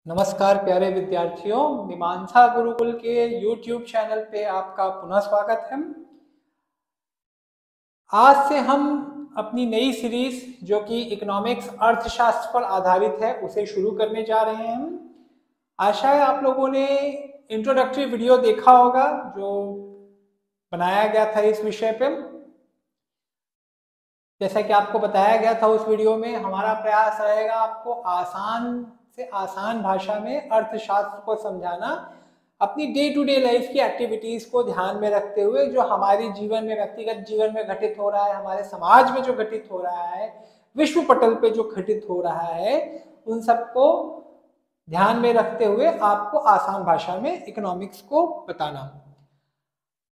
नमस्कार प्यारे विद्यार्थियों, मीमांसा गुरुकुल के YouTube चैनल पे आपका पुनः स्वागत है। आज से हम अपनी नई सीरीज जो कि इकोनॉमिक्स अर्थशास्त्र पर आधारित है उसे शुरू करने जा रहे हैं। आशा है आप लोगों ने इंट्रोडक्टरी वीडियो देखा होगा जो बनाया गया था इस विषय पे। जैसा कि आपको बताया गया था उस वीडियो में, हमारा प्रयास रहेगा आपको आसान से आसान भाषा में अर्थशास्त्र को समझाना, अपनी डे टू डे लाइफ की एक्टिविटीज को ध्यान में रखते हुए जो हमारे जीवन में, व्यक्तिगत जीवन में घटित हो रहा है, हमारे समाज में जो घटित हो रहा है, विश्व पटल पे जो घटित हो रहा है, उन सबको ध्यान में रखते हुए आपको आसान भाषा में इकोनॉमिक्स को बताना।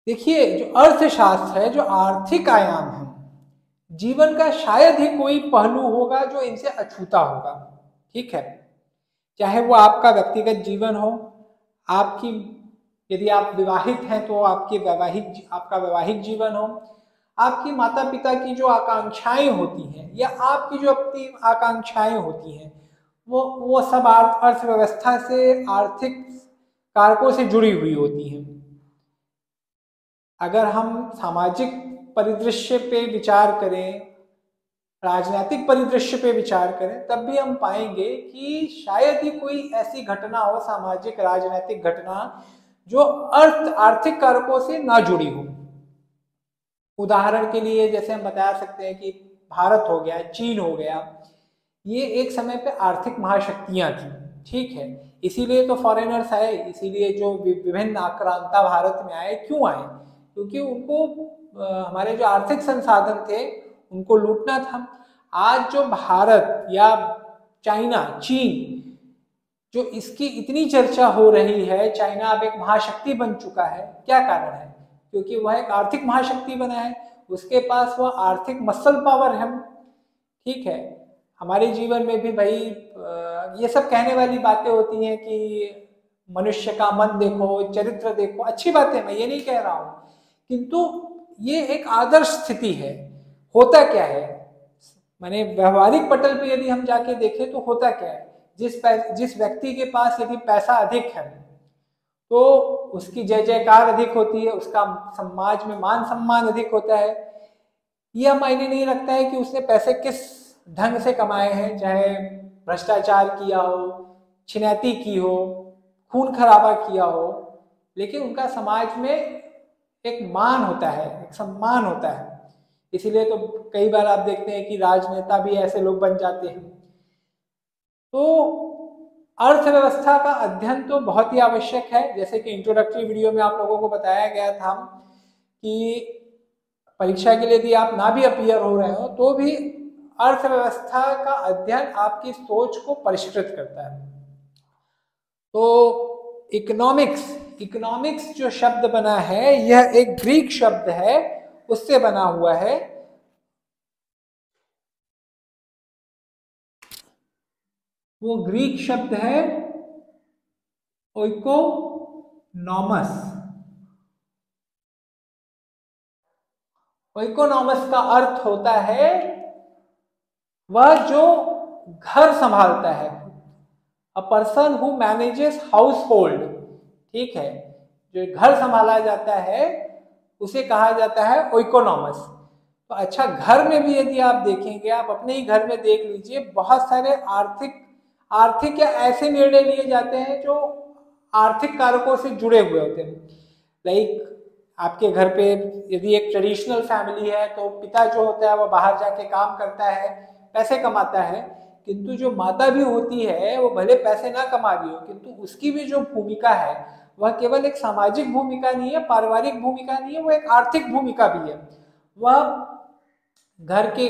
देखिए, जो अर्थशास्त्र है, जो आर्थिक आयाम है, जीवन का शायद ही कोई पहलू होगा जो इनसे अछूता होगा। ठीक है, चाहे वो आपका व्यक्तिगत जीवन हो, आपकी, यदि आप विवाहित हैं तो आपका वैवाहिक जीवन हो, आपकी माता पिता की जो आकांक्षाएं होती हैं या आपकी जो अपनी आकांक्षाएं होती हैं, वो सब अर्थव्यवस्था से, आर्थिक कारकों से जुड़ी हुई होती हैं। अगर हम सामाजिक परिदृश्य पे विचार करें, राजनीतिक परिदृश्य पे विचार करें, तब भी हम पाएंगे कि शायद ही कोई ऐसी घटना हो, सामाजिक राजनीतिक घटना, जो आर्थिक कारकों से ना जुड़ी हो। उदाहरण के लिए जैसे हम बता सकते हैं कि भारत हो गया, चीन हो गया, ये एक समय पे आर्थिक महाशक्तियां थी। ठीक है, इसीलिए तो फॉरेनर्स आए, इसीलिए जो विभिन्न आक्रांता भारत में आए। क्यों आए? क्योंकि उनको हमारे जो आर्थिक संसाधन थे उनको लूटना था। आज जो भारत या चाइना, चीन, जो इसकी इतनी चर्चा हो रही है, चाइना अब एक महाशक्ति बन चुका है, क्या कारण है? क्योंकि वह एक आर्थिक महाशक्ति बना है, उसके पास वह आर्थिक मसल पावर है। ठीक है, हमारे जीवन में भी भाई ये सब कहने वाली बातें होती हैं कि मनुष्य का मन देखो, चरित्र देखो, अच्छी बात है, मैं ये नहीं कह रहा हूं, किंतु ये एक आदर्श स्थिति है। होता क्या है, माने व्यवहारिक पटल पे यदि हम जाके देखें तो होता क्या है, जिस व्यक्ति के पास यदि पैसा अधिक है तो उसकी जय जयकार अधिक होती है, उसका समाज में मान सम्मान अधिक होता है। यह मायने नहीं रखता है कि उसने पैसे किस ढंग से कमाए हैं, चाहे भ्रष्टाचार किया हो, छिनैती की हो, खून खराबा किया हो, लेकिन उनका समाज में एक मान होता है, एक सम्मान होता है। इसीलिए तो कई बार आप देखते हैं कि राजनेता भी ऐसे लोग बन जाते हैं। तो अर्थव्यवस्था का अध्ययन तो बहुत ही आवश्यक है। जैसे कि इंट्रोडक्टरी वीडियो में आप लोगों को बताया गया था कि परीक्षा के लिए यदि आप ना भी अपीयर हो रहे हो तो भी अर्थव्यवस्था का अध्ययन आपकी सोच को परिष्कृत करता है। तो इकोनॉमिक्स जो शब्द बना है, यह एक ग्रीक शब्द है, उससे बना हुआ है। वो ग्रीक शब्द है ओइकोनॉमस। ओइकोनॉमस का अर्थ होता है वह जो घर संभालता है, a person who manages house hold. ठीक है, जो घर संभाला जाता है उसे कहा जाता है ओइकोनॉमस। तो अच्छा, घर में भी यदि आप देखेंगे, आप अपने ही घर में देख लीजिए, बहुत सारे आर्थिक या ऐसे निर्णय लिए जाते हैं जो आर्थिक कारकों से जुड़े हुए होते हैं। लाइक आपके घर पे यदि एक ट्रेडिशनल फैमिली है तो पिता जो होता है वो बाहर जाके काम करता है, पैसे कमाता है, किंतु जो माता भी होती है वो भले पैसे ना कमा रही हो, किंतु उसकी भी जो भूमिका है वह केवल एक सामाजिक भूमिका नहीं है, पारिवारिक भूमिका नहीं है, वो एक आर्थिक भूमिका भी है। वह घर के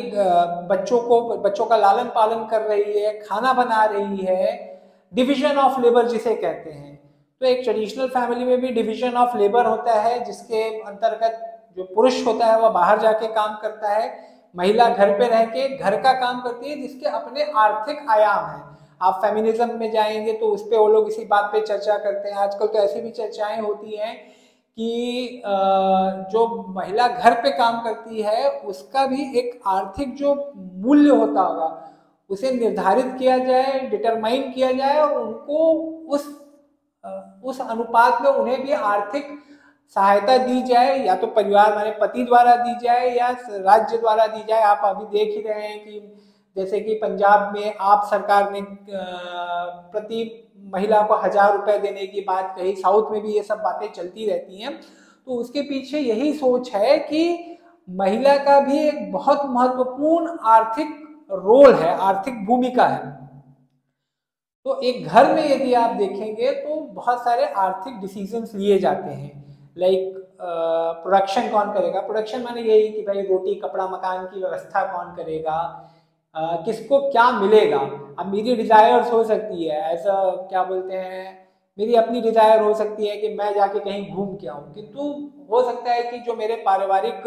बच्चों का लालन पालन कर रही है, खाना बना रही है, डिविजन ऑफ लेबर जिसे कहते हैं। तो एक ट्रेडिशनल फैमिली में भी डिविजन ऑफ लेबर होता है, जिसके अंतर्गत जो पुरुष होता है वह बाहर जाके काम करता है, महिला घर पे रह के घर का काम करती है, जिसके अपने आर्थिक आयाम है। आप फेमिनिज्म में जाएंगे तो उस पर वो लोग इसी बात पे चर्चा करते हैं। आजकल तो ऐसी भी चर्चाएं होती हैं कि जो महिला घर पे काम करती है उसका भी एक आर्थिक जो मूल्य होता होगा उसे निर्धारित किया जाए, डिटरमाइन किया जाए और उनको उस अनुपात में उन्हें भी आर्थिक सहायता दी जाए, या तो परिवार माने पति द्वारा दी जाए या राज्य द्वारा दी जाए। आप अभी देख ही रहे हैं कि जैसे कि पंजाब में आप सरकार ने प्रति महिला को 1000 रुपए देने की बात कही, साउथ में भी ये सब बातें चलती रहती हैं। तो उसके पीछे यही सोच है कि महिला का भी एक बहुत महत्वपूर्ण आर्थिक रोल है, आर्थिक भूमिका है। तो एक घर में यदि आप देखेंगे तो बहुत सारे आर्थिक डिसीजंस लिए जाते हैं, लाइक प्रोडक्शन कौन करेगा। प्रोडक्शन माने यही कि भाई रोटी कपड़ा मकान की व्यवस्था कौन करेगा, किसको क्या मिलेगा। अब मेरी डिजायर्स हो सकती है, ऐसा क्या बोलते हैं, मेरी अपनी डिजायर हो सकती है कि मैं जाके कहीं घूम के आऊँ, किंतु हो सकता है कि जो मेरे पारिवारिक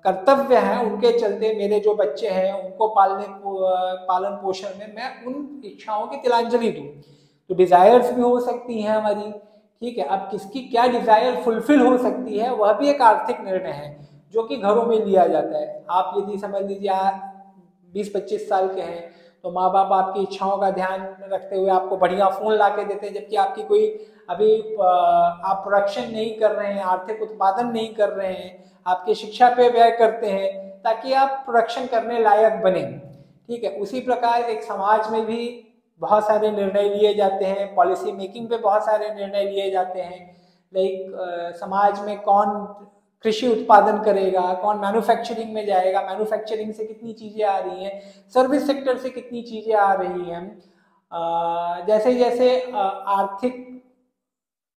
कर्तव्य हैं उनके चलते मेरे जो बच्चे हैं उनको पालन पोषण में मैं उन इच्छाओं की तिलांजलि दूं। तो डिजायर्स भी हो सकती हैं हमारी, ठीक है। अब किसकी क्या डिजायर फुलफिल हो सकती है वह भी एक आर्थिक निर्णय है जो कि घरों में लिया जाता है। आप यदि समझ लीजिए 20-25 साल के हैं तो माँ बाप आपकी इच्छाओं का ध्यान रखते हुए आपको बढ़िया फोन ला के देते हैं, जबकि आपकी कोई अभी आप प्रोडक्शन नहीं कर रहे हैं, आर्थिक उत्पादन नहीं कर रहे हैं, आपकी शिक्षा पे व्यय करते हैं ताकि आप प्रोडक्शन करने लायक बने, ठीक है। उसी प्रकार एक समाज में भी बहुत सारे निर्णय लिए जाते हैं, पॉलिसी मेकिंग पे बहुत सारे निर्णय लिए जाते हैं, लाइक समाज में कौन कृषि उत्पादन करेगा, कौन मैन्युफैक्चरिंग में जाएगा, मैन्युफैक्चरिंग से कितनी चीजें आ रही हैं, सर्विस सेक्टर से कितनी चीजें आ रही हैं। जैसे जैसे आर्थिक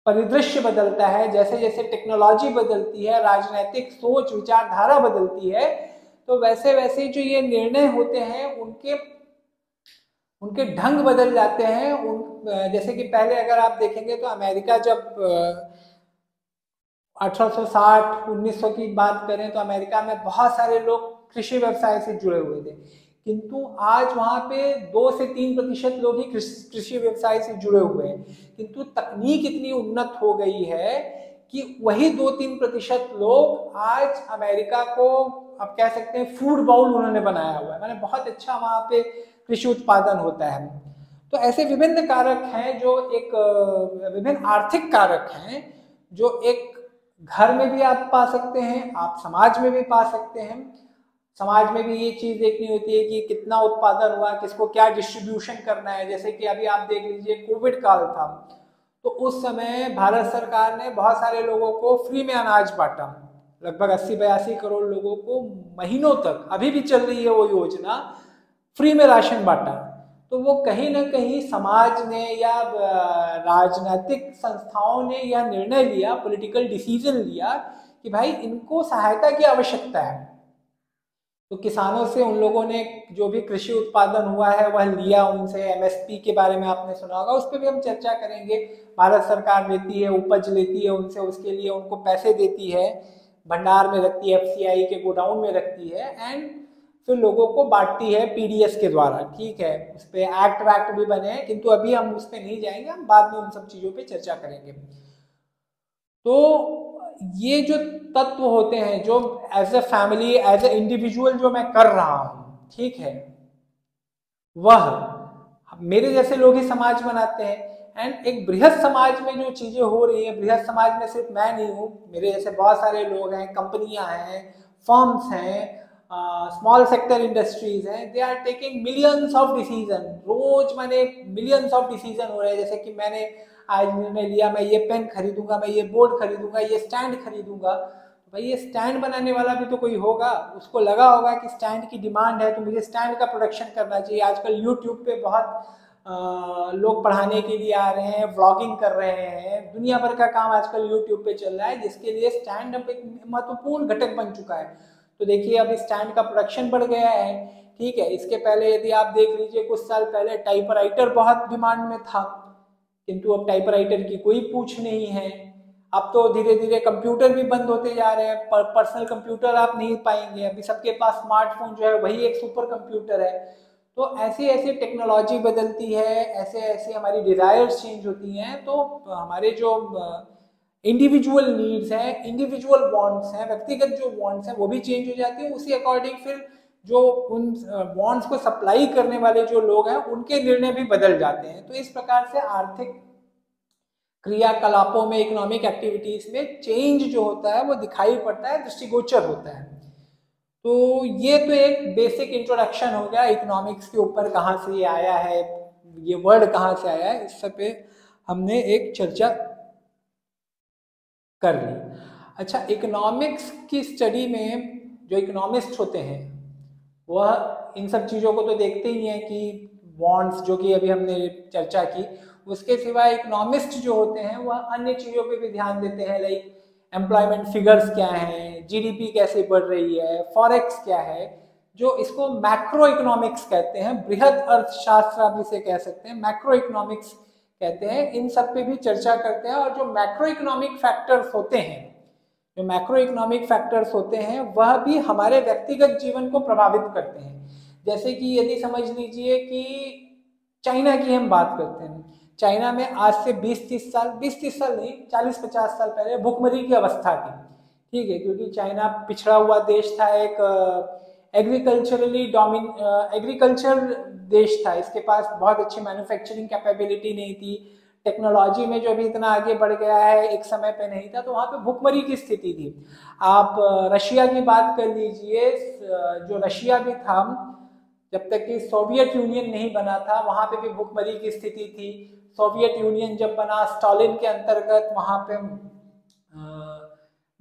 परिदृश्य बदलता है, जैसे जैसे टेक्नोलॉजी बदलती है, राजनीतिक सोच विचारधारा बदलती है, तो वैसे वैसे जो ये निर्णय होते हैं उनके ढंग बदल जाते हैं। जैसे कि पहले अगर आप देखेंगे तो अमेरिका जब 1860-1900 की बात करें तो अमेरिका में बहुत सारे लोग कृषि व्यवसाय से जुड़े हुए थे, किंतु आज वहाँ पे 2 से 3% लोग ही कृषि व्यवसाय से जुड़े हुए हैं। किंतु तकनीक इतनी उन्नत हो गई है कि वही 2-3% लोग आज अमेरिका को आप कह सकते हैं फूड बाउल उन्होंने बनाया हुआ है, माने बहुत अच्छा वहाँ पे कृषि उत्पादन होता है। तो ऐसे विभिन्न कारक हैं जो एक विभिन्न आर्थिक कारक हैं जो एक घर में भी आप पा सकते हैं, आप समाज में भी पा सकते हैं। समाज में भी ये चीज देखनी होती है कि कितना उत्पादन हुआ, किसको क्या डिस्ट्रीब्यूशन करना है। जैसे कि अभी आप देख लीजिए कोविड काल था, तो उस समय भारत सरकार ने बहुत सारे लोगों को फ्री में अनाज बांटा, लगभग 80-82 करोड़ लोगों को महीनों तक, अभी भी चल रही है वो योजना, फ्री में राशन बांटा। तो वो कहीं ना कहीं समाज ने या राजनीतिक संस्थाओं ने यह निर्णय लिया, पॉलिटिकल डिसीजन लिया कि भाई इनको सहायता की आवश्यकता है। तो किसानों से उन लोगों ने जो भी कृषि उत्पादन हुआ है वह लिया उनसे। एमएसपी के बारे में आपने सुना होगा, उस पर भी हम चर्चा करेंगे। भारत सरकार लेती है, उपज लेती है उनसे, उसके लिए उनको पैसे देती है, भंडार में रखती है, एफसीआई के गोडाउन में रखती है, एंड फिर लोगों को बांटती है पीडीएस के द्वारा, ठीक है। उस पर एक्ट वैक्ट भी बने हैं, किंतु अभी हम उस पर नहीं जाएंगे, हम बाद में उन सब चीजों पे चर्चा करेंगे। तो ये जो तत्व होते हैं जो as a family, as a individual जो मैं कर रहा हूं, ठीक है, वह मेरे जैसे लोग ही समाज बनाते हैं। एंड एक बृहद समाज में जो चीजें हो रही है, बृहद समाज में सिर्फ मैं नहीं हूँ, मेरे जैसे बहुत सारे लोग हैं, कंपनियां हैं, फर्म्स हैं, स्मॉल सेक्टर इंडस्ट्रीज हैं, they are taking millions of decision. रोज मैंने मिलियंस ऑफ डिसीजन हो रहे हैं। जैसे कि मैंने आज निर्णय लिया मैं ये पेन खरीदूंगा, मैं ये बोर्ड खरीदूंगा, ये स्टैंड खरीदूंगा। भाई ये स्टैंड बनाने वाला भी तो कोई होगा, उसको लगा होगा कि स्टैंड की डिमांड है तो मुझे स्टैंड का प्रोडक्शन करना चाहिए। आजकल यूट्यूब पे बहुत लोग पढ़ाने के लिए आ रहे हैं, व्लॉगिंग कर रहे हैं, दुनिया भर का काम आजकल यूट्यूब पे चल रहा है, जिसके लिए स्टैंड अब एक महत्वपूर्ण घटक बन चुका है। तो देखिए अब स्टैंड का प्रोडक्शन बढ़ गया है, ठीक है। इसके पहले यदि आप देख लीजिए कुछ साल पहले टाइपराइटर बहुत डिमांड में था, किंतु अब टाइपराइटर की कोई पूछ नहीं है। अब तो धीरे धीरे कंप्यूटर भी बंद होते जा रहे हैं, पर्सनल कंप्यूटर आप नहीं पाएंगे, अभी सबके पास स्मार्टफोन जो है वही एक सुपर कंप्यूटर है। तो ऐसी ऐसी टेक्नोलॉजी बदलती है, ऐसे ऐसे हमारी डिजायर्स चेंज होती हैं, तो हमारे जो इंडिविजुअल नीड्स हैं, इंडिविजुअल वांट्स हैं, व्यक्तिगत जो वांट्स हैं वो भी चेंज हो जाती है। उसी अकॉर्डिंग फिर जो उन बॉन्ड्स को सप्लाई करने वाले जो लोग हैं उनके निर्णय भी बदल जाते हैं। तो इस प्रकार से आर्थिक क्रियाकलापों में, इकोनॉमिक एक्टिविटीज में चेंज जो होता है वो दिखाई पड़ता है, दृष्टिगोचर होता है। तो ये तो एक बेसिक इंट्रोडक्शन हो गया इकोनॉमिक्स के ऊपर, कहाँ से ये आया है, ये वर्ड कहाँ से आया है, इस सब पे हमने एक चर्चा कर ली। अच्छा, इकोनॉमिक्स की स्टडी में जो इकोनॉमिस्ट होते हैं वह इन सब चीज़ों को तो देखते ही हैं कि बॉन्ड्स जो कि अभी हमने चर्चा की, उसके सिवा इकोनॉमिस्ट जो होते हैं वह अन्य चीज़ों पे भी ध्यान देते हैं, लाइक एम्प्लॉयमेंट फिगर्स क्या हैं, जीडीपी कैसे बढ़ रही है, फॉरेक्स क्या है, जो इसको मैक्रो इकोनॉमिक्स कहते हैं, बृहद अर्थशास्त्र आप इसे कह सकते हैं, मैक्रो इकोनॉमिक्स कहते हैं। इन सब पे भी चर्चा करते हैं। और जो मैक्रो इकोनॉमिक फैक्टर्स होते हैं, जो मैक्रो इकोनॉमिक फैक्टर्स होते हैं वह भी हमारे व्यक्तिगत जीवन को प्रभावित करते हैं। जैसे कि यदि समझ लीजिए कि चाइना की हम बात करते हैं, चाइना में आज से 20-30 साल, 20-30 साल नहीं, 40-50 साल पहले भुखमरी की अवस्था थी, ठीक है, क्योंकि चाइना पिछड़ा हुआ देश था, एक एग्रीकल्चर देश था, इसके पास बहुत अच्छी मैन्युफैक्चरिंग कैपेबिलिटी नहीं थी, टेक्नोलॉजी में जो भी इतना आगे बढ़ गया है एक समय पे नहीं था, तो वहाँ पे भुखमरी की स्थिति थी। आप रशिया की बात कर लीजिए, जो रशिया भी था जब तक कि सोवियत यूनियन नहीं बना था, वहाँ पे भी भुखमरी की स्थिति थी। सोवियत यूनियन जब बना, स्टालिन के अंतर्गत वहाँ पे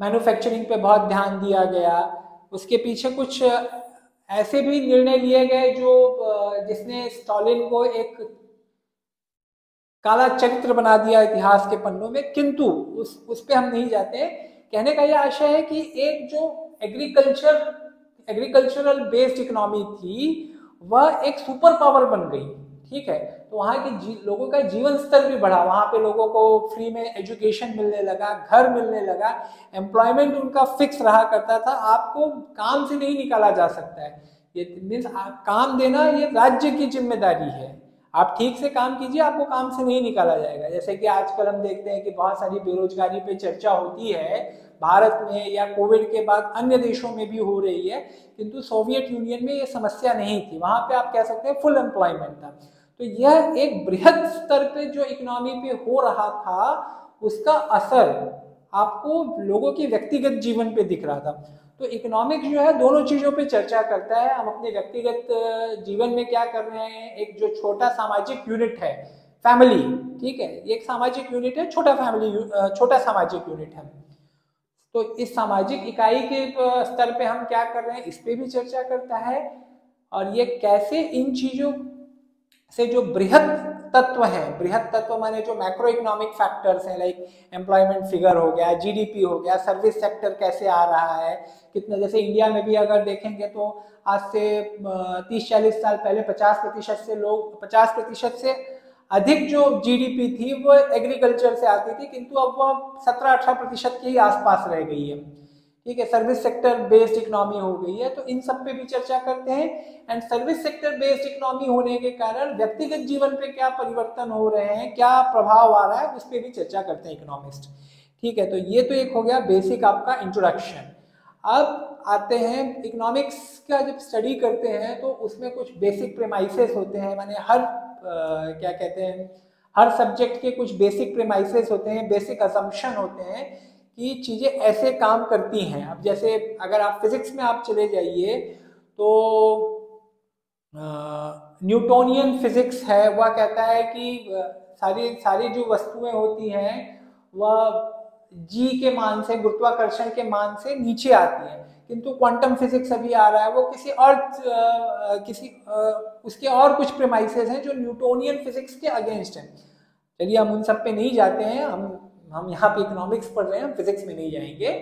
मैन्युफैक्चरिंग पे बहुत ध्यान दिया गया। उसके पीछे कुछ ऐसे भी निर्णय लिए गए जो जिसने स्टालिन को एक काला चरित्र बना दिया इतिहास के पन्नों में, किंतु उस पे हम नहीं जाते। कहने का यह आशय है कि एक जो एग्रीकल्चरल बेस्ड इकोनॉमी थी वह एक सुपर पावर बन गई, ठीक है। तो वहाँ के लोगों का जीवन स्तर भी बढ़ा, वहाँ पे लोगों को फ्री में एजुकेशन मिलने लगा, घर मिलने लगा, एम्प्लॉयमेंट उनका फिक्स रहा करता था, आपको काम से नहीं निकाला जा सकता है। ये मीन्स काम देना ये राज्य की जिम्मेदारी है, आप ठीक से काम कीजिए, आपको काम से नहीं निकाला जाएगा। जैसे कि आजकल हम देखते हैं कि बहुत सारी बेरोजगारी पे चर्चा होती है भारत में, या कोविड के बाद अन्य देशों में भी हो रही है, किंतु सोवियत यूनियन में ये समस्या नहीं थी, वहां पे आप कह सकते हैं फुल एम्प्लॉयमेंट था। तो यह एक बृहद स्तर पे जो इकोनॉमी पे हो रहा था उसका असर आपको लोगों के व्यक्तिगत जीवन पे दिख रहा था। तो इकोनॉमिक्स जो है दोनों चीजों पे चर्चा करता है, हम अपने व्यक्तिगत जीवन में क्या कर रहे हैं, एक जो छोटा सामाजिक यूनिट है फैमिली, ठीक है, ये एक सामाजिक यूनिट है, छोटा सामाजिक यूनिट है। तो इस सामाजिक इकाई के स्तर पे हम क्या कर रहे हैं, इस पे भी चर्चा करता है। और ये कैसे इन चीजों से जो बृहद तत्व है, बृहद तत्व माने जो मैक्रो इकोनॉमिक फैक्टर्स हैं, लाइक एम्प्लॉयमेंट फिगर हो गया, जीडीपी हो गया, सर्विस सेक्टर कैसे आ रहा है, कितना, जैसे इंडिया में भी अगर देखेंगे तो आज से 30-40 साल पहले 50% से अधिक जो जीडीपी थी वो एग्रीकल्चर से आती थी, किंतु अब वह 17-18% के ही आसपास रह गई है, ठीक है। सर्विस सेक्टर बेस्ड इकोनॉमी हो गई है, तो इन सब पे भी चर्चा करते हैं। And service sector based economy होने के कारण व्यक्तिगत जीवन पे क्या परिवर्तन हो रहे हैं, क्या प्रभाव आ रहा है, उस पर भी चर्चा करते हैं इकोनॉमिस्ट, ठीक है। तो ये तो एक हो गया बेसिक आपका इंट्रोडक्शन। अब आते हैं इकोनॉमिक्स का, जब स्टडी करते हैं तो उसमें कुछ बेसिक प्रेमाइसेस होते हैं, माने हर क्या कहते हैं, हर सब्जेक्ट के कुछ बेसिक प्रेमाइसेस होते हैं, बेसिक असम्पशन होते हैं कि चीजें ऐसे काम करती हैं। अब जैसे अगर आप फिजिक्स में आप चले जाइए तो न्यूटोनियन फिजिक्स है, वह कहता है कि सारी सारी जो वस्तुएं होती हैं वह जी के मान से, गुरुत्वाकर्षण के मान से नीचे आती है, किंतु क्वांटम फिजिक्स अभी आ रहा है, वो उसके और कुछ प्रेमाइसेस हैं जो न्यूटोनियन फिजिक्स के अगेंस्ट हैं। चलिए हम उन सब पे नहीं जाते हैं, हम यहाँ पे इकोनॉमिक्स पढ़ रहे हैं, हम फिजिक्स में नहीं जाएंगे,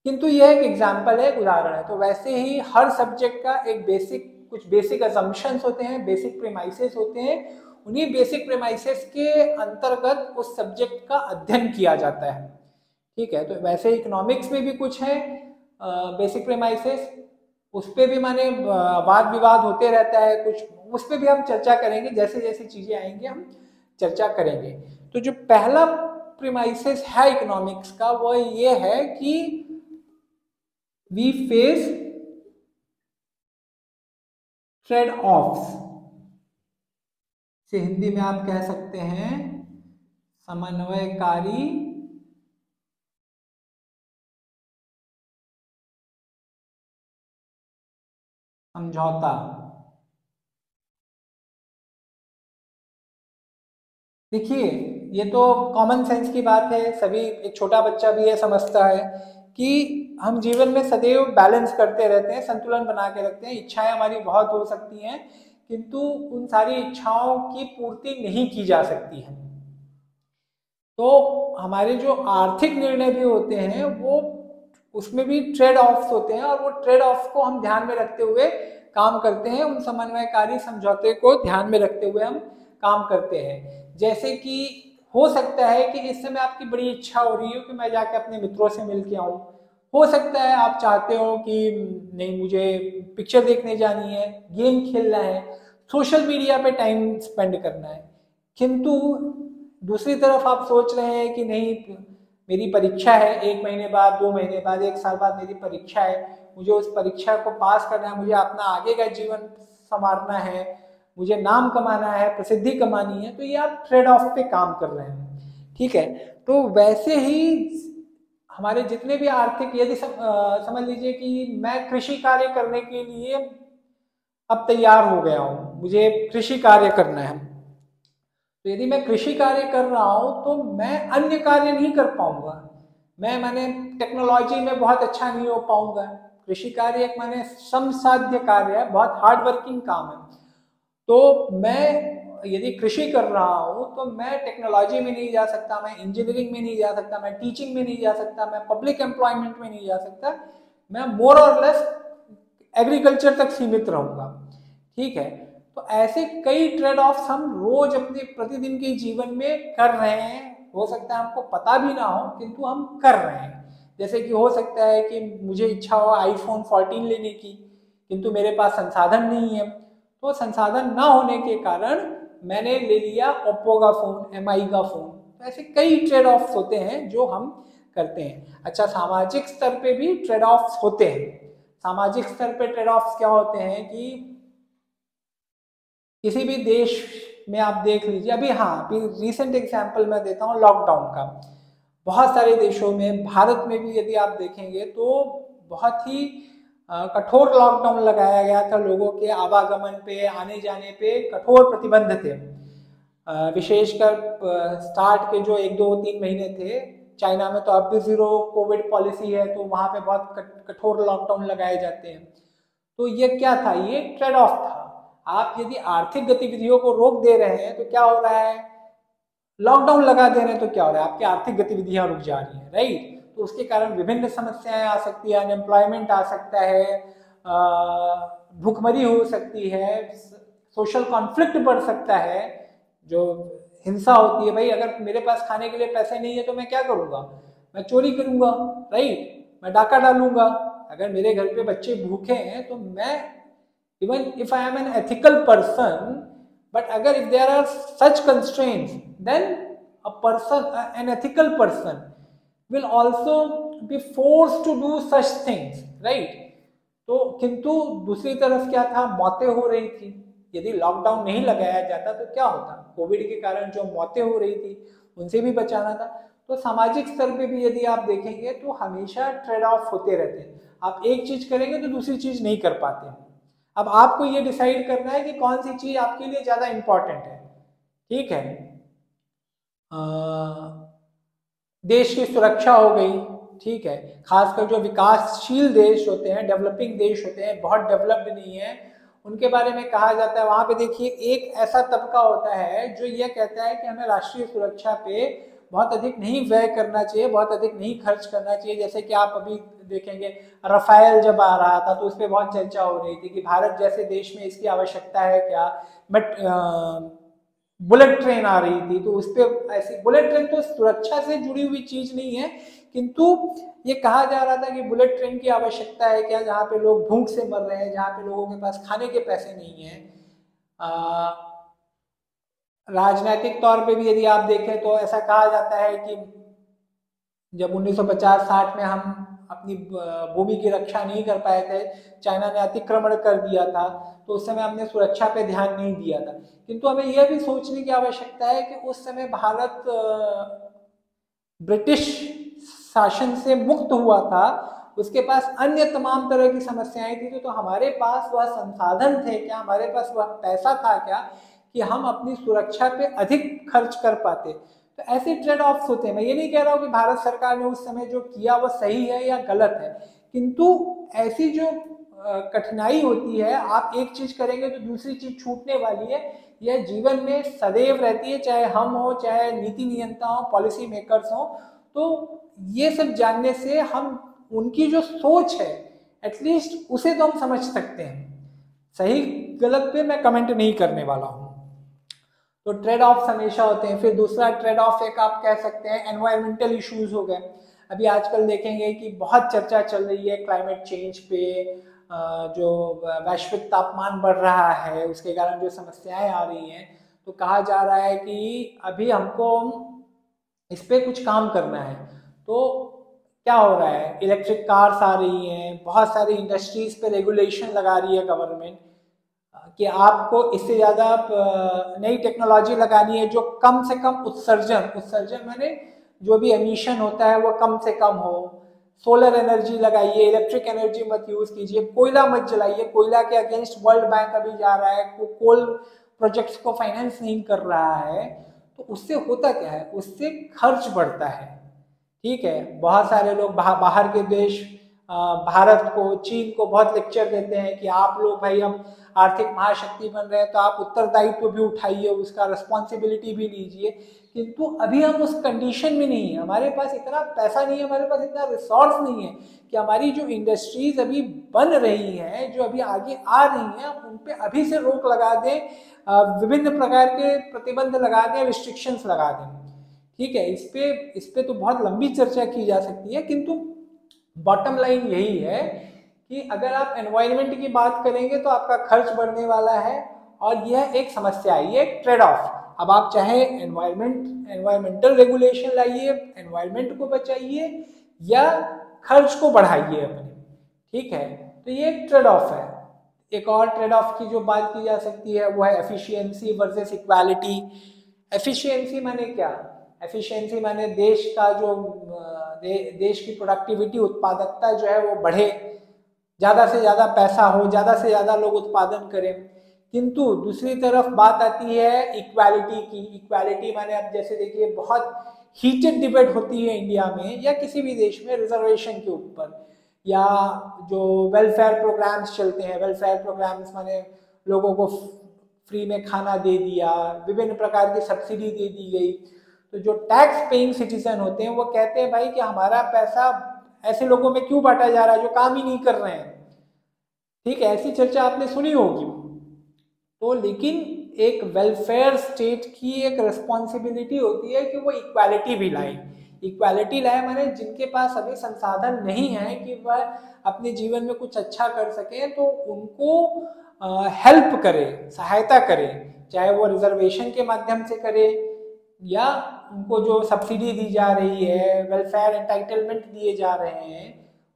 किंतु यह एक एग्जाम्पल है, एक उदाहरण है। तो वैसे ही हर सब्जेक्ट का एक कुछ बेसिक असम्पशंस होते हैं, बेसिक प्रेमाइसेस होते हैं, उन्हीं बेसिक प्रेमाइसेस के अंतर्गत उस सब्जेक्ट का अध्ययन किया जाता है, ठीक है। तो वैसे इकोनॉमिक्स में भी कुछ है बेसिक प्रेमाइसेस, उस पर भी माने वाद विवाद होते रहता है, कुछ उस पर भी हम चर्चा करेंगे, जैसे जैसे चीजें आएंगे हम चर्चा करेंगे। तो जो पहला प्रेमाइसेस है इकोनॉमिक्स का वो ये है कि वी फेस ट्रेड ऑफ्स से हिंदी में आप कह सकते हैं समन्वयकारी समझौता। देखिए, ये तो कॉमन सेंस की बात है, सभी, एक छोटा बच्चा भी ये समझता है कि हम जीवन में सदैव बैलेंस करते रहते हैं, संतुलन बना के रखते हैं। इच्छाएं हमारी बहुत हो सकती हैं, किंतु उन सारी इच्छाओं की पूर्ति नहीं की जा सकती है। तो हमारे जो आर्थिक निर्णय भी होते हैं वो, उसमें भी ट्रेड ऑफ्स होते हैं, और वो ट्रेड ऑफ्स को हम ध्यान में रखते हुए काम करते हैं। उन समन्वयकारी समझौते को ध्यान में रखते हुए हम काम करते हैं। जैसे कि हो सकता है कि इस समय आपकी बड़ी इच्छा हो रही हो कि मैं जाके अपने मित्रों से मिल के आऊँ। हो सकता है आप चाहते हो कि नहीं, मुझे पिक्चर देखने जानी है, गेम खेलना है, सोशल मीडिया पे टाइम स्पेंड करना है। किंतु दूसरी तरफ आप सोच रहे हैं कि नहीं, मेरी परीक्षा है, 1 महीने बाद, 2 महीने बाद, 1 साल बाद मेरी परीक्षा है, मुझे उस परीक्षा को पास करना है, मुझे अपना आगे का जीवन संवारना है, मुझे नाम कमाना है, प्रसिद्धि कमानी है। तो ये आप ट्रेड ऑफ पे काम कर रहे हैं, ठीक है। तो वैसे ही हमारे जितने भी आर्थिक, यदि समझ लीजिए कि मैं कृषि कार्य करने के लिए अब तैयार हो गया हूँ, मुझे कृषि कार्य करना है। तो यदि मैं कृषि कार्य कर रहा हूं तो मैं अन्य कार्य नहीं कर पाऊंगा। मैंने टेक्नोलॉजी में बहुत अच्छा नहीं हो पाऊंगा। कृषि कार्य एक माने समसाध्य कार्य है, बहुत हार्ड वर्किंग काम है। तो मैं यदि कृषि कर रहा हूं तो मैं टेक्नोलॉजी में नहीं जा सकता, मैं इंजीनियरिंग में नहीं जा सकता, मैं टीचिंग में नहीं जा सकता, मैं पब्लिक एम्प्लॉयमेंट में नहीं जा सकता। मैं मोर और लेस एग्रीकल्चर तक सीमित रहूंगा, ठीक है। तो ऐसे कई ट्रेड ऑफ्स हम रोज अपने प्रतिदिन के जीवन में कर रहे हैं। हो सकता है हमको पता भी ना हो, किंतु हम कर रहे हैं। जैसे कि हो सकता है कि मुझे इच्छा हो iPhone 14 लेने की, किंतु मेरे पास संसाधन नहीं है। तो संसाधन ना होने के कारण मैंने ले लिया ओप्पो का फोन, MI का फोन। तो ऐसे कई ट्रेड ऑफ्स होते हैं जो हम करते हैं। अच्छा, सामाजिक स्तर पे भी ट्रेड ऑफ्स होते हैं। सामाजिक स्तर पे ट्रेड ऑफ्स क्या होते हैं कि किसी भी देश में आप देख लीजिए, अभी, हाँ, अभी रिसेंट एग्जांपल मैं देता हूँ लॉकडाउन का। बहुत सारे देशों में, भारत में भी यदि आप देखेंगे तो बहुत ही कठोर लॉकडाउन लगाया गया था। लोगों के आवागमन पे, आने जाने पे कठोर प्रतिबंध थे। विशेषकर स्टार्ट के जो 1, 2, 3 महीने थे, चाइना में तो अब भी जीरो कोविड पॉलिसी है, तो वहां पे बहुत कठोर लॉकडाउन लगाए जाते हैं। तो ये क्या था, ये ट्रेड ऑफ था। आप यदि आर्थिक गतिविधियों को रोक दे रहे हैं तो क्या हो रहा है, लॉकडाउन लगा दे रहे हैं तो क्या हो रहा है, आपकी आर्थिक गतिविधियां रुक जा रही हैं, राइट। तो उसके कारण विभिन्न समस्याएं आ सकती है, अनएम्प्लॉयमेंट आ सकता है, भूखमरी हो सकती है, सोशल कॉन्फ्लिक्ट बढ़ सकता है, जो हिंसा होती है। भाई, अगर मेरे पास खाने के लिए पैसे नहीं है तो मैं क्या करूंगा, मैं चोरी करूंगा, राइट, मैं डाका डालूंगा। अगर मेरे घर पे बच्चे भूखे हैं तो मैं, even if I am an ethical person, but agar if there are such constraints, then a person, an ethical person will also be forced to do such things, right। तो किंतु दूसरी तरफ क्या था, मौतें हो रही थी। यदि लॉकडाउन नहीं लगाया जाता तो क्या होता, कोविड के कारण जो मौतें हो रही थी उनसे भी बचाना था। तो सामाजिक स्तर पे भी यदि आप देखेंगे तो हमेशा ट्रेड ऑफ होते रहते हैं। आप एक चीज करेंगे तो दूसरी चीज नहीं कर पाते हैं। अब आपको ये डिसाइड करना है कि कौन सी चीज आपके लिए ज्यादा इंपॉर्टेंट है, ठीक है। देश की सुरक्षा हो गई, ठीक है। खासकर जो विकासशील देश होते हैं, डेवलपिंग देश होते हैं, बहुत डेवलप्ड नहीं है, उनके बारे में कहा जाता है। वहां पे देखिए, एक ऐसा तबका होता है जो ये कहता है कि हमें राष्ट्रीय सुरक्षा पे बहुत अधिक नहीं व्यय करना चाहिए, बहुत अधिक नहीं खर्च करना चाहिए। जैसे कि आप अभी देखेंगे, रफाल जब आ रहा था तो उस पर बहुत चर्चा हो रही थी कि भारत जैसे देश में इसकी आवश्यकता है क्या। बट बुलेट ट्रेन आ रही थी तो उस पर ऐसी, बुलेट ट्रेन तो सुरक्षा से जुड़ी हुई चीज नहीं है, किंतु ये कहा जा रहा था कि बुलेट ट्रेन की आवश्यकता है क्या, जहाँ पे लोग भूख से मर रहे हैं, जहाँ पे लोगों के पास खाने के पैसे नहीं है। राजनीतिक तौर पे भी यदि आप देखें तो ऐसा कहा जाता है कि जब 1950-60 में हम अपनी भूमि की रक्षा नहीं कर पाए थे, चाइना ने अतिक्रमण कर दिया था, तो उस समय हमने सुरक्षा पे ध्यान नहीं दिया था। किंतु हमें यह भी सोचने की आवश्यकता है कि उस समय भारत ब्रिटिश शासन से मुक्त हुआ था, उसके पास अन्य तमाम तरह की समस्याएं थी, तो हमारे पास वह संसाधन थे क्या, हमारे पास वह पैसा था क्या कि हम अपनी सुरक्षा पे अधिक खर्च कर पाते। तो ऐसे ट्रेड ऑफ्स होते हैं। मैं ये नहीं कह रहा हूँ कि भारत सरकार ने उस समय जो किया वह सही है या गलत है, किंतु ऐसी जो कठिनाई होती है, आप एक चीज करेंगे तो दूसरी चीज छूटने वाली है, यह जीवन में सदैव रहती है, चाहे हम हो, चाहे नीति नियंता हो, पॉलिसी मेकर्स हो। तो ये सब जानने से हम उनकी जो सोच है एटलीस्ट उसे तो हम समझ सकते हैं। सही गलत पे मैं कमेंट नहीं करने वाला हूं। तो ट्रेड ऑफ हमेशा होते हैं। फिर दूसरा ट्रेड ऑफ एक आप कह सकते हैं एनवायरमेंटल इश्यूज हो गए। अभी आजकल देखेंगे कि बहुत चर्चा चल रही है क्लाइमेट चेंज पे, जो वैश्विक तापमान बढ़ रहा है उसके कारण जो समस्याएं आ रही हैं, तो कहा जा रहा है कि अभी हमको इस पे कुछ काम करना है। तो क्या हो रहा है, इलेक्ट्रिक कार्स आ रही हैं, बहुत सारी इंडस्ट्रीज पे रेगुलेशन लगा रही है गवर्नमेंट कि आपको इससे ज़्यादा नई टेक्नोलॉजी लगानी है जो कम से कम उत्सर्जन उत्सर्जन माने जो भी एमिशन होता है वो कम से कम हो। सोलर एनर्जी लगाइए, इलेक्ट्रिक एनर्जी मत यूज कीजिए, कोयला मत जलाइए। कोयला के अगेंस्ट वर्ल्ड बैंक अभी जा रहा है, कोल प्रोजेक्ट्स को फाइनेंस नहीं कर रहा है। तो उससे होता क्या है, उससे खर्च बढ़ता है। ठीक है, बहुत सारे लोग बाहर के देश भारत को, चीन को बहुत लेक्चर देते हैं कि आप लोग भाई हम आर्थिक महाशक्ति बन रहे हैं तो आप उत्तरदायित्व भी उठाइए, उसका रिस्पॉन्सिबिलिटी भी लीजिए। किंतु अभी हम उस कंडीशन में नहीं है, हमारे पास इतना पैसा नहीं है, हमारे पास इतना रिसोर्स नहीं है कि हमारी जो इंडस्ट्रीज अभी बन रही हैं, जो अभी आगे आ रही हैं, उन पे अभी से रोक लगा दें, विभिन्न प्रकार के प्रतिबंध लगा दें, रिस्ट्रिक्शंस लगा दें। ठीक है, इस पे तो बहुत लंबी चर्चा की जा सकती है, किंतु बॉटम लाइन यही है कि अगर आप एनवायरनमेंट की बात करेंगे तो आपका खर्च बढ़ने वाला है, और यह एक समस्या है, ये एक ट्रेड ऑफ। अब आप चाहे एनवायरमेंटल रेगुलेशन लाइए, एनवायरनमेंट को बचाइए, या खर्च को बढ़ाइए अपने। ठीक है, तो ये एक ट्रेड ऑफ है। एक और ट्रेड ऑफ की जो बात की जा सकती है वो है एफिशिएंसी वर्सेस इक्वालिटी। एफिशिएंसी माने क्या, एफिशिएंसी माने देश का जो देश की प्रोडक्टिविटी, उत्पादकता जो है वो बढ़े, ज़्यादा से ज़्यादा पैसा हो, ज़्यादा से ज़्यादा लोग उत्पादन करें। किंतु दूसरी तरफ बात आती है इक्वालिटी की। इक्वालिटी माने अब जैसे देखिए बहुत हीटेड डिबेट होती है इंडिया में या किसी भी देश में रिजर्वेशन के ऊपर, या जो वेलफेयर प्रोग्राम्स चलते हैं। वेलफेयर प्रोग्राम्स माने लोगों को फ्री में खाना दे दिया, विभिन्न प्रकार की सब्सिडी दे दी गई। तो जो टैक्स पेइंग सिटीजन होते हैं वो कहते हैं भाई कि हमारा पैसा ऐसे लोगों में क्यों बांटा जा रहा है जो काम ही नहीं कर रहे हैं। ठीक है, ऐसी चर्चा आपने सुनी होगी। तो लेकिन एक वेलफेयर स्टेट की एक रिस्पॉन्सिबिलिटी होती है कि वो इक्वालिटी भी लाए। इक्वालिटी लाए माने जिनके पास अभी संसाधन नहीं है कि वह अपने जीवन में कुछ अच्छा कर सके, तो उनको हेल्प करे, सहायता करे, चाहे वो रिजर्वेशन के माध्यम से करे या उनको जो सब्सिडी दी जा रही है, वेलफेयर एंटाइटलमेंट दिए जा रहे हैं,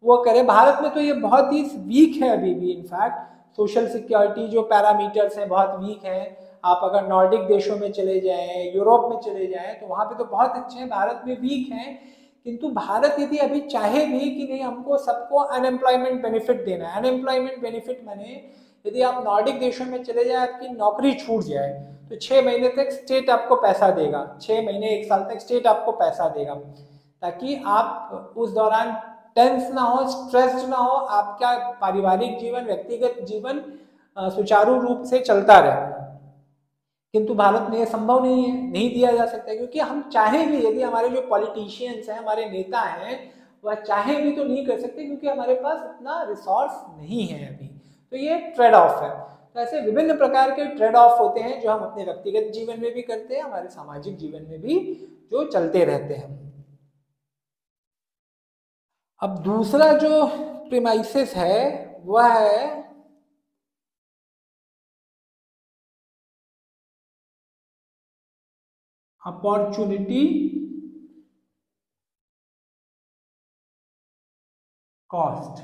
वो करे। भारत में तो ये बहुत ही वीक है अभी भी। इनफैक्ट सोशल सिक्योरिटी जो पैरामीटर्स हैं बहुत वीक हैं। आप अगर नॉर्डिक देशों में चले जाएं, यूरोप में चले जाएं, तो वहाँ पे तो बहुत अच्छे हैं, भारत में वीक हैं। किंतु भारत यदि अभी चाहे भी कि नहीं हमको सबको अनएम्प्लॉयमेंट बेनिफिट देना है, अनएम्प्लॉयमेंट बेनिफिट माने यदि आप नॉर्डिक देशों में चले जाए, आपकी नौकरी छूट जाए तो 6 महीने तक स्टेट आपको पैसा देगा, 6 महीने 1 साल तक स्टेट आपको पैसा देगा, ताकि आप उस दौरान टेंस ना हो, स्ट्रेस्ड ना हो, आपका पारिवारिक जीवन, व्यक्तिगत जीवन सुचारू रूप से चलता रहे। किंतु भारत में ये संभव नहीं है, नहीं दिया जा सकता, क्योंकि हम चाहे भी, यदि हमारे जो पॉलिटिशियंस हैं, हमारे नेता हैं, वह चाहे भी तो नहीं कर सकते, क्योंकि हमारे पास इतना रिसोर्स नहीं है अभी। तो ये ट्रेड ऑफ है। तो ऐसे विभिन्न प्रकार के ट्रेड ऑफ होते हैं जो हम अपने व्यक्तिगत जीवन में भी करते हैं, हमारे सामाजिक जीवन में भी जो चलते रहते हैं। अब दूसरा जो प्रीमाइसिस है वह है अपॉर्चुनिटी कॉस्ट,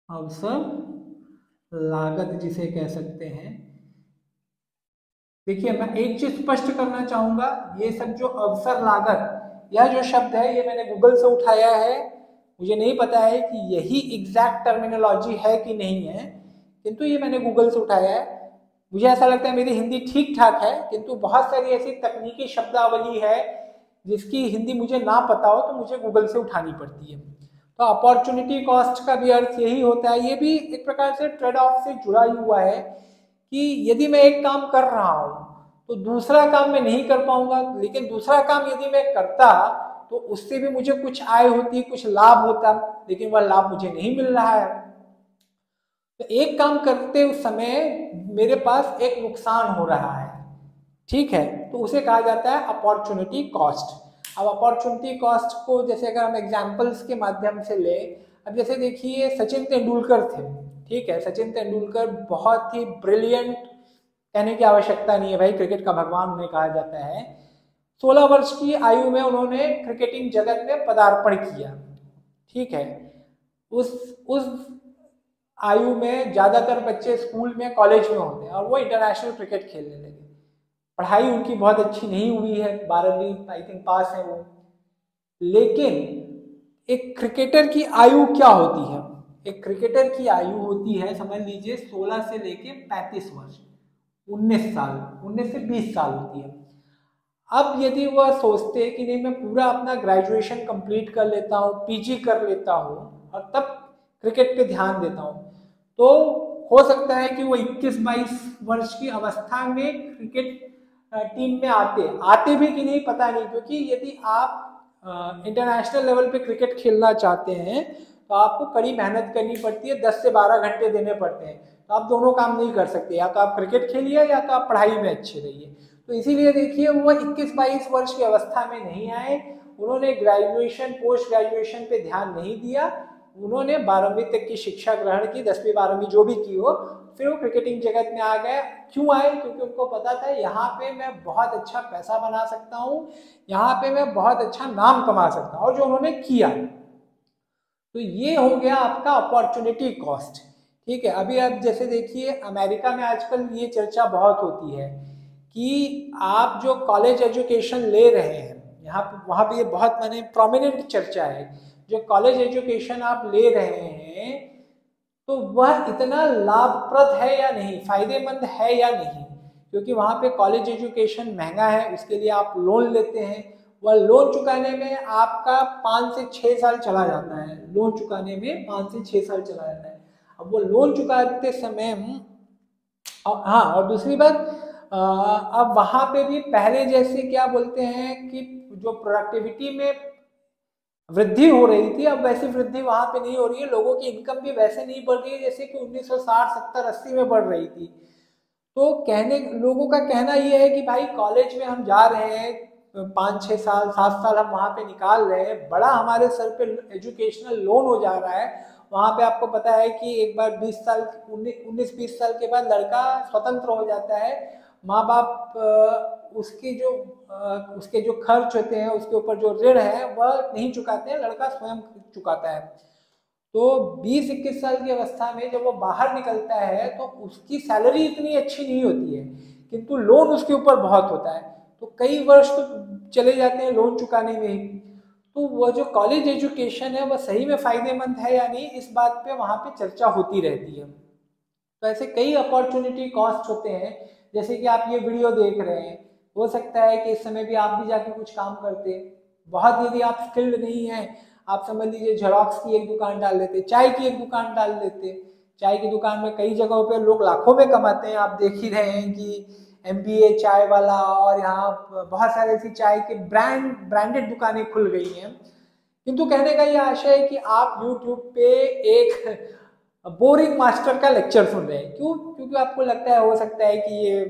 अवसर लागत जिसे कह सकते हैं। देखिए मैं एक चीज स्पष्ट करना चाहूंगा, ये सब जो अवसर लागत, यह जो शब्द है ये मैंने गूगल से उठाया है। मुझे नहीं पता है कि यही एग्जैक्ट टर्मिनोलॉजी है कि नहीं है, किंतु ये मैंने गूगल से उठाया है। मुझे ऐसा लगता है मेरी हिंदी ठीक ठाक है, किंतु बहुत सारी ऐसी तकनीकी शब्दावली है जिसकी हिंदी मुझे ना पता हो तो मुझे गूगल से उठानी पड़ती है। तो अपॉर्चुनिटी कॉस्ट का भी अर्थ यही होता है, ये भी एक प्रकार से ट्रेड ऑफ से जुड़ा ही हुआ है कि यदि मैं एक काम कर रहा हूं तो दूसरा काम मैं नहीं कर पाऊंगा, लेकिन दूसरा काम यदि मैं करता तो उससे भी मुझे कुछ आय होती, कुछ लाभ होता, लेकिन वह लाभ मुझे नहीं मिल रहा है। तो एक काम करते उस समय मेरे पास एक नुकसान हो रहा है, ठीक है, तो उसे कहा जाता है अपॉर्चुनिटी कॉस्ट। अब अपॉर्चुनिटी कॉस्ट को जैसे अगर हम एग्जांपल्स के माध्यम से ले, अब जैसे देखिए सचिन तेंदुलकर थे, ठीक है, सचिन तेंदुलकर बहुत ही ब्रिलियंट, कहने की आवश्यकता नहीं है भाई, क्रिकेट का भगवान उन्हें कहा जाता है। 16 वर्ष की आयु में उन्होंने क्रिकेटिंग जगत में पदार्पण किया, ठीक है। उस आयु में ज्यादातर बच्चे स्कूल में कॉलेज में होते हैं और वो इंटरनेशनल क्रिकेट खेलने लगे। पढ़ाई उनकी बहुत अच्छी नहीं हुई है, 12वीं आई थिंक पास है वो, लेकिन एक क्रिकेटर की आयु क्या होती है? एक क्रिकेटर की आयु होती है, समझ लीजिए 16 से लेके 35 वर्ष, 19 साल, 19 से 20 साल होती है। अब यदि वह सोचते कि नहीं मैं पूरा अपना ग्रेजुएशन कंप्लीट कर लेता हूँ, पीजी कर लेता हूँ और तब क्रिकेट पे ध्यान देता हूँ, तो हो सकता है कि वो 21-22 वर्ष की अवस्था में क्रिकेट टीम में आते भी कि नहीं पता नहीं, क्योंकि यदि आप इंटरनेशनल लेवल पे क्रिकेट खेलना चाहते हैं तो आपको कड़ी मेहनत करनी पड़ती है, 10 से 12 घंटे देने पड़ते हैं। तो आप दोनों काम नहीं कर सकते, या तो आप क्रिकेट खेलिए या तो आप पढ़ाई में अच्छे रहिए। तो इसीलिए देखिए वो 21-22 वर्ष की अवस्था में नहीं आए, उन्होंने ग्रेजुएशन पोस्ट ग्रेजुएशन पे ध्यान नहीं दिया, उन्होंने 12वीं तक की शिक्षा ग्रहण की, 10वीं 12वीं जो भी की हो, फिर वो क्रिकेटिंग जगत में आ गए। क्यों आए? क्योंकि उनको पता था यहाँ पे मैं बहुत अच्छा पैसा बना सकता हूँ, यहाँ पे मैं बहुत अच्छा नाम कमा सकता हूँ, और जो उन्होंने किया। तो ये हो गया आपका अपॉर्चुनिटी कॉस्ट, ठीक है। अभी आप जैसे देखिए अमेरिका में आजकल ये चर्चा बहुत होती है कि आप जो कॉलेज एजुकेशन ले रहे हैं, यहाँ वहाँ पे ये बहुत माने प्रोमिनेंट चर्चा है, जो कॉलेज एजुकेशन आप ले रहे हैं तो वह इतना लाभप्रद है या नहीं, फायदेमंद है या नहीं, क्योंकि वहाँ पे कॉलेज एजुकेशन महंगा है, उसके लिए आप लोन लेते हैं, वह लोन चुकाने में आपका 5 से 6 साल चला जाता है, लोन चुकाने में 5 से 6 साल चला जाता है। अब वो लोन चुकाते समय हाँ, और दूसरी बात अब वहाँ पे भी पहले जैसे क्या बोलते हैं कि जो प्रोडक्टिविटी में वृद्धि हो रही थी, अब वैसी वृद्धि वहां पे नहीं हो रही है, लोगों की इनकम भी वैसे नहीं बढ़ रही है जैसे कि 1960, 70, 80 में बढ़ रही थी। तो लोगों का कहना यह है कि भाई कॉलेज में हम जा रहे हैं, 5-6 साल 7 साल हम वहां पे निकाल रहे हैं, बड़ा हमारे सर पे एजुकेशनल लोन हो जा रहा है। वहां पे आपको पता है कि एक बार 19-20 साल के बाद लड़का स्वतंत्र हो जाता है, माँ बाप उसके जो खर्च होते हैं, उसके ऊपर जो ऋण है वह नहीं चुकाते हैं, लड़का स्वयं चुकाता है। तो 20-21 साल की अवस्था में जब वो बाहर निकलता है तो उसकी सैलरी इतनी अच्छी नहीं होती है, किंतु लोन उसके ऊपर बहुत होता है, तो कई वर्ष तो चले जाते हैं लोन चुकाने में ही। तो वह जो कॉलेज एजुकेशन है वह सही में फायदेमंद है या नहीं, इस बात पे वहाँ पे चर्चा होती रहती है। तो ऐसे कई अपॉर्चुनिटी कॉस्ट होते हैं, जैसे कि आप ये वीडियो देख रहे हैं, हो सकता है कि इस समय भी आप भी जाके कुछ काम करते, बहुत यदि आप स्किल्ड नहीं है, आप समझ लीजिए जेरोक्स की एक दुकान डाल लेते, चाय की एक दुकान डाल लेते। चाय की दुकान में कई जगहों पे लोग लाखों में कमाते हैं, आप देख ही रहे हैं कि MBA चाय वाला, और यहाँ बहुत सारे ऐसी चाय के ब्रांडेड दुकानें खुल गई हैं। किंतु कहने का यह आशय है कि आप YouTube पे एक बोरिंग मास्टर का लेक्चर सुन रहे हैं, क्यों? क्योंकि आपको लगता है, हो सकता है कि ये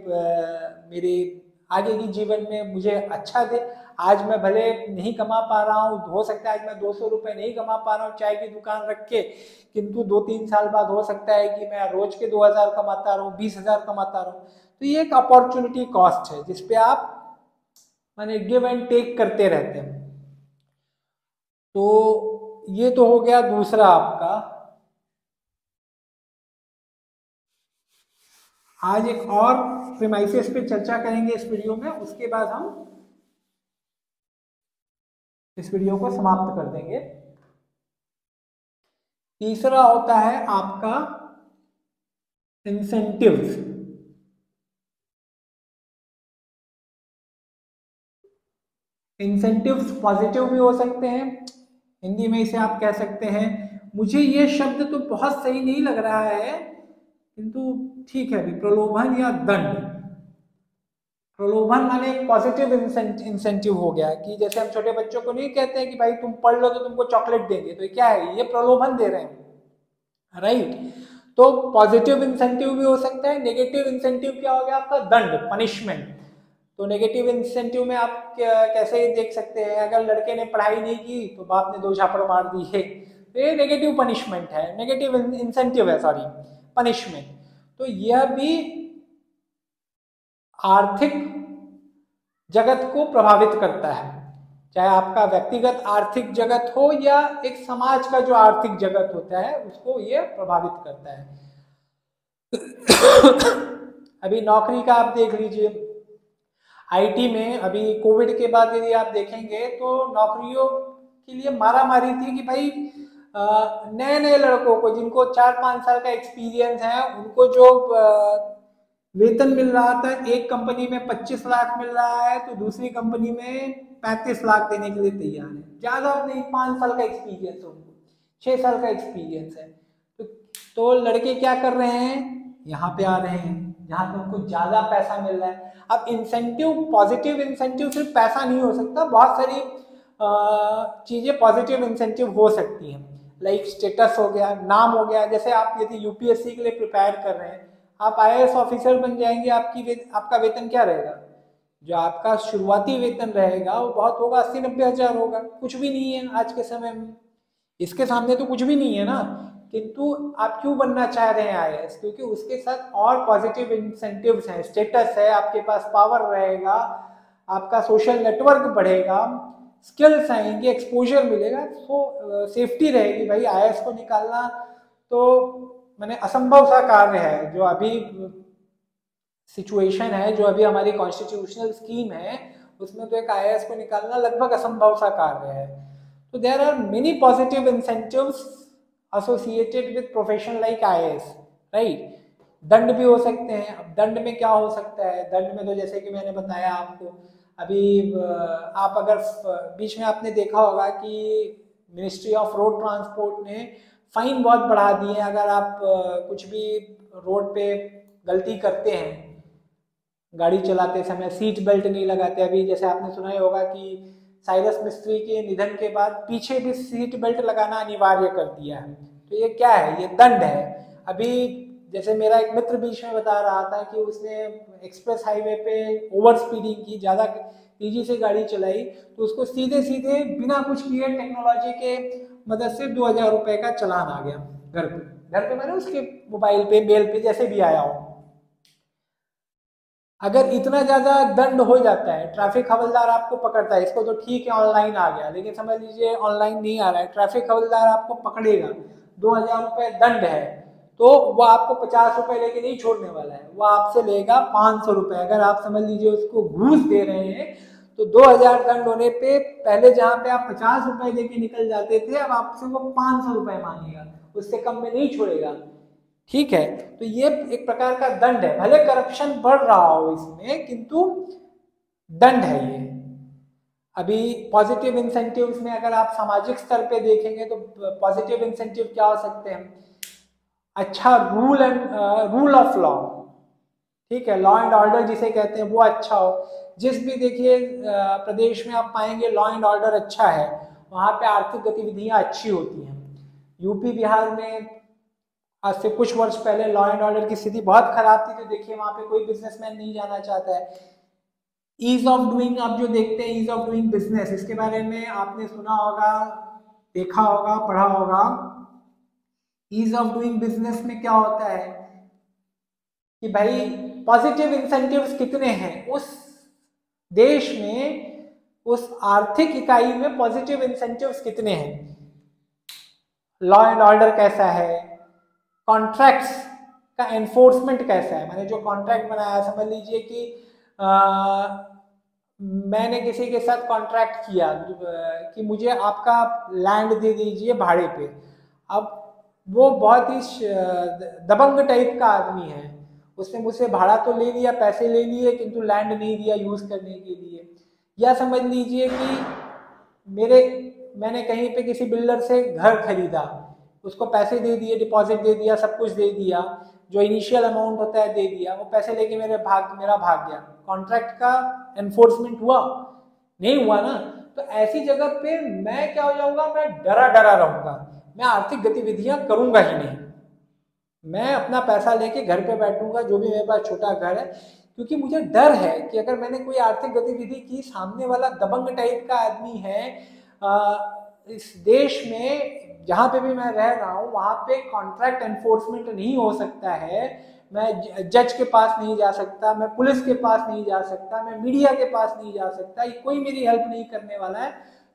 मेरे आगे की जीवन में मुझे अच्छा दे। आज मैं भले नहीं कमा पा रहा हूँ, हो सकता है आज मैं 200 रुपये नहीं कमा पा रहा हूँ चाय की दुकान रख के, किंतु 2-3 साल बाद हो सकता है कि मैं रोज के 2000 कमाता रहूँ, 20,000 कमाता रहूँ। तो ये एक अपॉर्चुनिटी कॉस्ट है जिसपे आप माने गिव एंड टेक करते रहते हैं। तो ये तो हो गया दूसरा आपका। आज एक और प्रीमाइसेस पे चर्चा करेंगे इस वीडियो में, उसके बाद हम इस वीडियो को समाप्त कर देंगे। तीसरा होता है आपका इंसेंटिव्स। इंसेंटिव्स पॉजिटिव भी हो सकते हैं, हिंदी में इसे आप कह सकते हैं, मुझे ये शब्द तो बहुत सही नहीं लग रहा है किंतु ठीक है, अभी प्रलोभन या दंड। प्रलोभन माने एक पॉजिटिव इंसेंटिव हो गया कि जैसे हम छोटे बच्चों को नहीं कहते हैं कि भाई तुम पढ़ लो तो तुमको चॉकलेट देंगे, तो क्या है, ये प्रलोभन दे रहे हैं, राइट। तो पॉजिटिव इंसेंटिव भी हो सकता है। नेगेटिव इंसेंटिव क्या हो गया आपका, दंड, पनिशमेंट। तो नेगेटिव इंसेंटिव में आप कैसे देख सकते हैं, अगर लड़के ने पढ़ाई नहीं की तो बाप ने 2 झापड़ मार दिए, तो ये नेगेटिव पनिशमेंट है, नेगेटिव इंसेंटिव है, सॉरी, पनिशमेंट। तो यह भी आर्थिक जगत को प्रभावित करता है, चाहे आपका व्यक्तिगत आर्थिक जगत हो या एक समाज का जो आर्थिक जगत होता है उसको ये प्रभावित करता है। अभी नौकरी का आप देख लीजिए, आईटी में अभी कोविड के बाद यदि आप देखेंगे तो नौकरियों के लिए मारामारी थी कि भाई नए नए लड़कों को जिनको 4-5 साल का एक्सपीरियंस है उनको जो वेतन मिल रहा था, एक कंपनी में 25 लाख मिल रहा है तो दूसरी कंपनी में 35 लाख देने के लिए तैयार है। ज्यादा नहीं, 5 साल का एक्सपीरियंस है उनको, 6 साल का एक्सपीरियंस है, तो लड़के क्या कर रहे हैं, यहाँ पे आ रहे हैं जहाँ पे उनको ज्यादा पैसा मिल रहा है। अब इंसेंटिव, पॉजिटिव इंसेंटिव सिर्फ पैसा नहीं हो सकता, बहुत सारी चीजें पॉजिटिव इंसेंटिव हो सकती हैं, लाइक स्टेटस हो गया, नाम हो गया। जैसे आप यदि यूपीएससी के लिए प्रिपेयर कर रहे हैं, आप आईएएस ऑफिसर बन जाएंगे, आपका वेतन क्या रहेगा, जो आपका शुरुआती वेतन रहेगा वो बहुत होगा, 80-90 हजार होगा, कुछ भी नहीं है आज के समय में, इसके सामने तो कुछ भी नहीं है ना। किंतु आप क्यों बनना चाह रहे हैं आईएएस, क्योंकि उसके साथ और पॉजिटिव इंसेंटिव्स हैं, स्टेटस है, आपके पास पावर रहेगा, आपका सोशल नेटवर्क बढ़ेगा, स्किल्स आएंगे, एक्सपोजर मिलेगा, तो सेफ्टी रहेगी। भाई आईएएस को निकालना तो मैंने असंभव सा कार्य है, जो अभी सिचुएशन है, जो अभी हमारी कॉन्स्टिट्यूशनल स्कीम है उसमें तो एक आईएएस को निकालना लगभग असंभव सा कार्य है। तो there are many positive incentives associated with profession like IAS, right. दंड भी हो सकते हैं। अब दंड में क्या हो सकता है, दंड में तो जैसे कि मैंने बताया आपको, अभी आप अगर बीच में आपने देखा होगा कि मिनिस्ट्री ऑफ रोड ट्रांसपोर्ट ने फाइन बहुत बढ़ा दिए हैं, अगर आप कुछ भी रोड पे गलती करते हैं, गाड़ी चलाते समय सीट बेल्ट नहीं लगाते। अभी जैसे आपने सुना ही होगा कि साइरस मिस्त्री के निधन के बाद पीछे भी सीट बेल्ट लगाना अनिवार्य कर दिया है। तो ये क्या है, ये दंड है। अभी जैसे मेरा एक मित्र बीच में बता रहा था कि उसने एक्सप्रेस हाईवे पे ओवर स्पीडिंग की, ज़्यादा तेजी से गाड़ी चलाई, तो उसको सीधे सीधे बिना कुछ किए टेक्नोलॉजी के मदद से 2000 रुपये का चालान आ गया घर पे मैंने उसके मोबाइल पे, मेल पे, जैसे भी आया हो। अगर इतना ज्यादा दंड हो जाता है, ट्रैफिक हवलदार आपको पकड़ता है, इसको तो ठीक है ऑनलाइन आ गया, लेकिन समझ लीजिए ऑनलाइन नहीं आ रहा है, ट्रैफिक हवलदार आपको पकड़ेगा, 2000 रुपये दंड है, तो वो आपको 50 रुपए लेके नहीं छोड़ने वाला है, वो आपसे लेगा 500 रुपए। अगर आप समझ लीजिए उसको घूस दे रहे हैं तो 2000 दंड होने पे पहले जहाँ पे आप 50 रुपए लेके निकल जाते थे, अब आपसे वो 500 रुपए मांगेगा, उससे कम में नहीं छोड़ेगा, ठीक है। तो ये एक प्रकार का दंड है, भले करप्शन बढ़ रहा हो इसमें किंतु दंड है ये। अभी पॉजिटिव इंसेंटिव्स में अगर आप सामाजिक स्तर पे देखेंगे तो पॉजिटिव इंसेंटिव क्या हो सकते हैं, अच्छा रूल ऑफ लॉ, ठीक है, लॉ एंड ऑर्डर जिसे कहते हैं वो अच्छा हो। जिस भी देखिए प्रदेश में आप पाएंगे लॉ एंड ऑर्डर अच्छा है, वहां पे आर्थिक गतिविधियां अच्छी होती हैं। यूपी बिहार में आज से कुछ वर्ष पहले लॉ एंड ऑर्डर की स्थिति बहुत खराब थी, तो देखिए वहां पे कोई बिजनेसमैन नहीं जाना चाहता है। ईज ऑफ डूइंग, आप जो देखते हैं ईज ऑफ डूइंग बिजनेस, इसके बारे में आपने सुना होगा, देखा होगा, पढ़ा होगा। ईज ऑफ डूइंग बिजनेस में क्या होता है कि भाई पॉजिटिव इंसेंटिव्स कितने हैं उस देश में, उस आर्थिक इकाई में पॉजिटिव इंसेंटिव्स कितने हैं। लॉ एंड ऑर्डर कैसा है, कॉन्ट्रैक्ट्स का एनफोर्समेंट कैसा है। मैंने जो कॉन्ट्रैक्ट बनाया, समझ लीजिए कि मैंने किसी के साथ कॉन्ट्रैक्ट किया कि मुझे आपका लैंड दे दीजिए भाड़े पे। अब वो बहुत ही दबंग टाइप का आदमी है, उसने मुझसे भाड़ा तो ले लिया, पैसे ले लिए, किंतु लैंड नहीं दिया यूज करने के लिए। या समझ लीजिए कि मैंने कहीं पे किसी बिल्डर से घर खरीदा, उसको पैसे दे दिए, डिपॉजिट दे दिया, सब कुछ दे दिया, जो इनिशियल अमाउंट होता है दे दिया, वो पैसे लेके मेरा भाग गया। कॉन्ट्रैक्ट का एनफोर्समेंट हुआ? नहीं हुआ ना। तो ऐसी जगह पे मैं क्या हो जाऊंगा, मैं डरा डरा रहूंगा, मैं आर्थिक गतिविधियां करूंगा ही नहीं। मैं अपना पैसा लेके घर पे बैठूंगा, जो भी मेरे पास छोटा घर है, क्योंकि मुझे डर है कि अगर मैंने कोई आर्थिक गतिविधि की, सामने वाला दबंग टाइप का आदमी है। इस देश में जहाँ पे भी मैं रह रहा हूँ वहाँ पे कॉन्ट्रैक्ट एनफोर्समेंट नहीं हो सकता है। मैं जज के पास नहीं जा सकता, मैं पुलिस के पास नहीं जा सकता, मैं मीडिया के पास नहीं जा सकता, कोई मेरी हेल्प नहीं करने वाला है,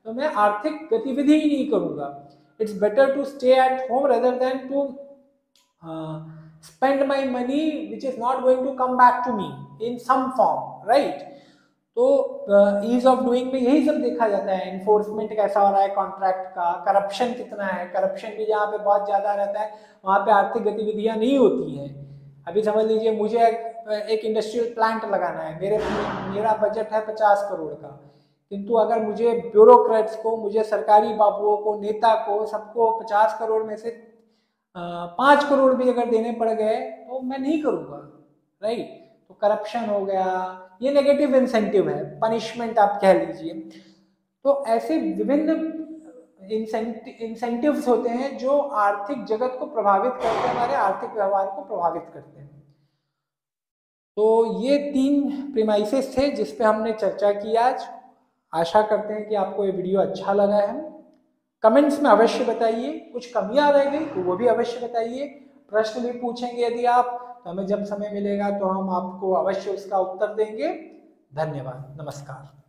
तो मैं आर्थिक गतिविधि ही नहीं करूँगा। It's better to stay at home rather than to spend my money which is not going to come back to me in some form, right? तो ईज ऑफ डूइंग में यही सब देखा जाता है, एनफोर्समेंट कैसा हो रहा है कॉन्ट्रैक्ट का, करप्शन कितना है। करप्शन भी जहाँ पे बहुत ज़्यादा रहता है वहाँ पे आर्थिक गतिविधियाँ नहीं होती हैं। अभी समझ लीजिए मुझे एक इंडस्ट्रियल प्लांट लगाना है, मेरा बजट है 50 करोड़ का, किंतु अगर मुझे ब्यूरोक्रेट्स को, मुझे सरकारी बाबुओं को, नेता को, सबको 50 करोड़ में से 5 करोड़ भी अगर देने पड़ गए तो मैं नहीं करूँगा, राइट? तो करप्शन हो गया, ये नेगेटिव इंसेंटिव है, पनिशमेंट आप कह लीजिए। तो ऐसे विभिन्न इंसेंटिव्स होते हैं जो आर्थिक जगत को प्रभावित करते हैं, हमारे आर्थिक व्यवहार को प्रभावित करते हैं। तो ये 3 प्रीमाइसेस थे जिस पे हमने चर्चा की आज। आशा करते हैं कि आपको ये वीडियो अच्छा लगा है। कमेंट्स में अवश्य बताइए, कुछ कमियां रह गई तो वो भी अवश्य बताइए, प्रश्न भी पूछेंगे यदि आप, तो हमें जब समय मिलेगा तो हम आपको अवश्य उसका उत्तर देंगे। धन्यवाद, नमस्कार।